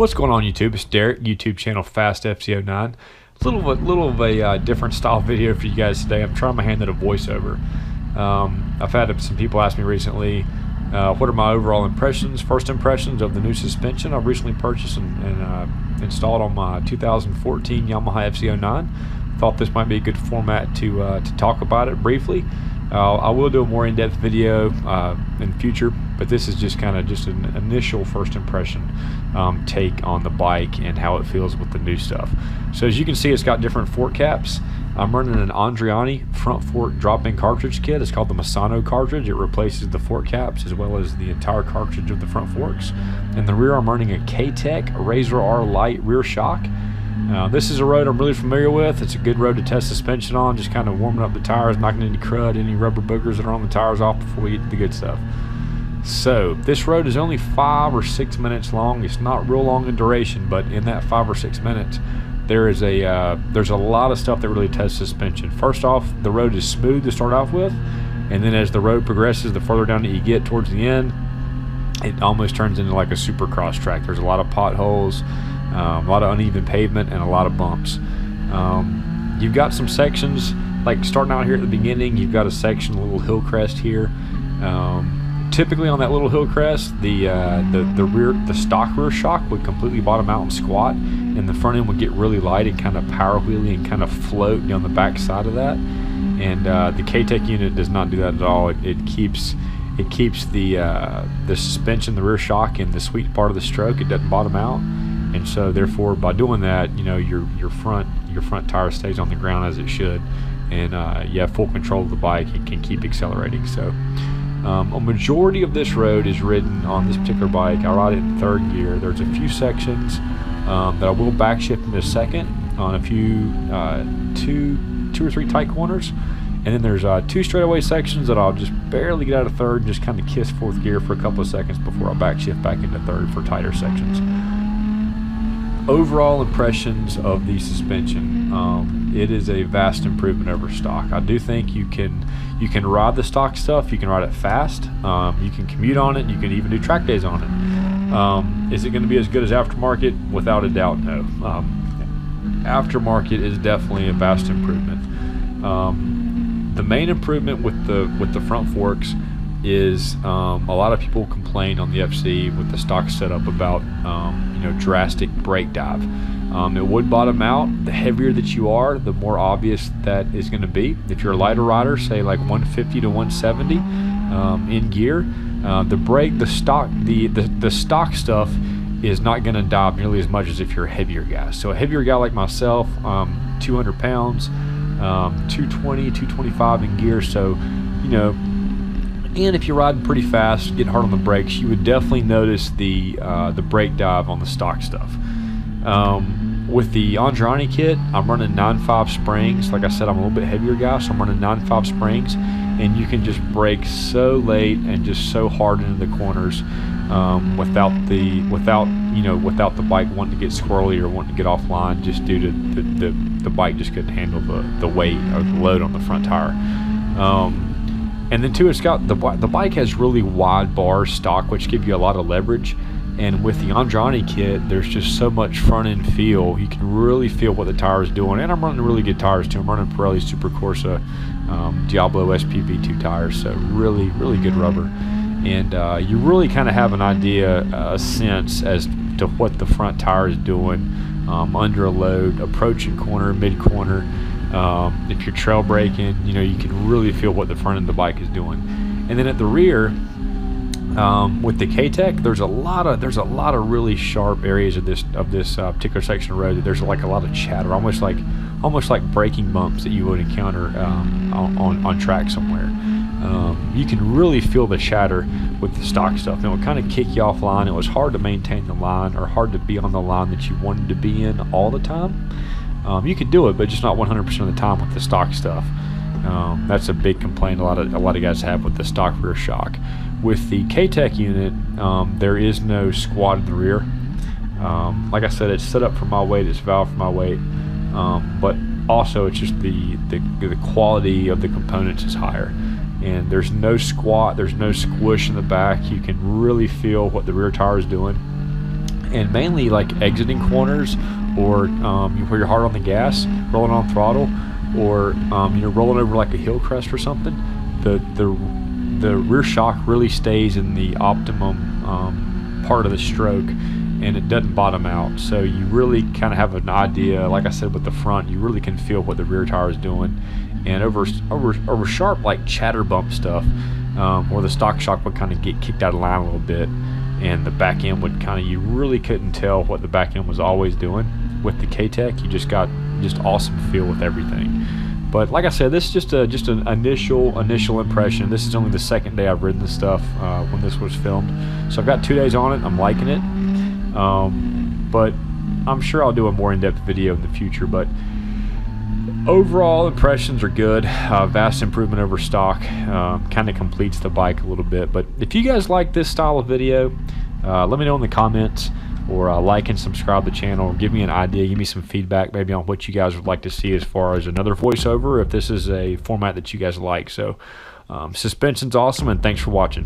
What's going on, YouTube? It's Derek, YouTube channel Fast FZ09. Little of a different style video for you guys today. I'm trying my hand at a voiceover. I've had some people ask me recently, what are my overall first impressions of the new suspension I've recently purchased and installed on my 2014 Yamaha FZ09. Thought this might be a good format to talk about it briefly. I will do a more in-depth video in the future, but this is just kind of an initial first impression take on the bike and how it feels with the new stuff. So as you can see, it's got different fork caps. I'm running an Andriani front fork drop-in cartridge kit. It's called the Misano cartridge. It replaces the fork caps as well as the entire cartridge of the front forks. In the rear, I'm running a K-Tech Razor R Light rear shock. This is a road I'm really familiar with. It's a good road to test suspension on, just kind of warming up the tires, knocking any crud, any rubber boogers that are on the tires off before we get to the good stuff. So this road is only 5 or 6 minutes long. It's not real long in duration, but in that 5 or 6 minutes, there's a lot of stuff that really tests suspension. First off, the road is smooth to start off with, and then as the road progresses, the further down that you get towards the end, it almost turns into like a supercross track. There's a lot of potholes, a lot of uneven pavement, and a lot of bumps. You've got some sections, like starting out here at the beginning, you've got a section, a little hill crest here. Typically on that little hill crest, the stock rear shock would completely bottom out and squat, and the front end would get really light and kind of power wheelie and kind of float down the back side of that. And the K-Tech unit does not do that at all. It keeps the suspension, the rear shock, in the sweet part of the stroke. It doesn't bottom out, and so therefore by doing that, you know, your front tire stays on the ground as it should, and you have full control of the bike. It can keep accelerating. So a majority of this road is ridden on this particular bike. I ride it in third gear. There's a few sections that I will backshift in a second on a few two or three tight corners, and then there's 2 straightaway sections that I'll just barely get out of third and just kind of kiss fourth gear for a couple of seconds before I backshift back into third for tighter sections. Overall impressions of the suspension, it is a vast improvement over stock. I do think you can ride the stock stuff. You can ride it fast. You can commute on it. You can even do track days on it. Is it going to be as good as aftermarket? Without a doubt, no. Aftermarket is definitely a vast improvement. The main improvement with the front forks is a lot of people complain on the FC with the stock setup about drastic brake dive. It would bottom out. The heavier that you are, the more obvious that is going to be. If you're a lighter rider, say like 150 to 170 in gear, the stock stuff is not going to dive nearly as much as if you're a heavier guy. So a heavier guy like myself, 200 pounds, 220, 225 in gear. So, and if you're riding pretty fast, getting hard on the brakes, you would definitely notice the brake dive on the stock stuff. With the Andriani kit, I'm running 9.5 springs. Like I said, I'm a little bit heavier guy, so I'm running 9.5 springs, and you can just brake so late and just so hard into the corners without the bike wanting to get squirrely or wanting to get offline, just due to the bike just couldn't handle the weight or the load on the front tire. And then too, it's got the bike has really wide bars stock, which give you a lot of leverage. And with the Andriani kit, there's just so much front end feel. You can really feel what the tire is doing. And I'm running really good tires too. I'm running Pirelli Super Corsa Diablo SPV2 tires, so really good rubber. And you really kind of have an idea, a sense as to what the front tire is doing under a load, approaching corner, mid corner. If you're trail braking, you can really feel what the front end of the bike is doing. And then at the rear, with the K-Tech, there's a lot of really sharp areas of this particular section of road that there's like a lot of chatter, almost like braking bumps that you would encounter on track somewhere. You can really feel the chatter with the stock stuff, and it would kind of kick you offline. It was hard to maintain the line, or hard to be on the line that you wanted to be in all the time. You could do it, but just not 100% of the time with the stock stuff. That's a big complaint a lot of guys have with the stock rear shock. With the K-Tech unit, there is no squat in the rear. Like I said, it's set up for my weight, it's valved for my weight, but also it's just the quality of the components is higher. And there's no squat, there's no squish in the back. You can really feel what the rear tire is doing. and mainly like exiting corners, or you put your hard on the gas, rolling on throttle, or rolling over like a hill crest or something. The rear shock really stays in the optimum part of the stroke, and it doesn't bottom out. So you really kind of have an idea. Like I said, with the front, you really can feel what the rear tire is doing. And over sharp like chatter bump stuff, or the stock shock would kind of get kicked out of line a little bit, and the back end would kind of, you really couldn't tell what the back end was always doing. With the K-Tech, you just got awesome feel with everything. But like I said, this is just an initial impression. This is only the second day I've ridden this stuff when this was filmed, so I've got 2 days on it. I'm liking it, but I'm sure I'll do a more in-depth video in the future. But overall impressions are good. Vast improvement over stock. Kind of completes the bike a little bit. But if you guys like this style of video, let me know in the comments, or like and subscribe to the channel. Give me an idea, give me some feedback maybe on what you guys would like to see as far as another voiceover, if this is a format that you guys like. So suspension's awesome, and thanks for watching.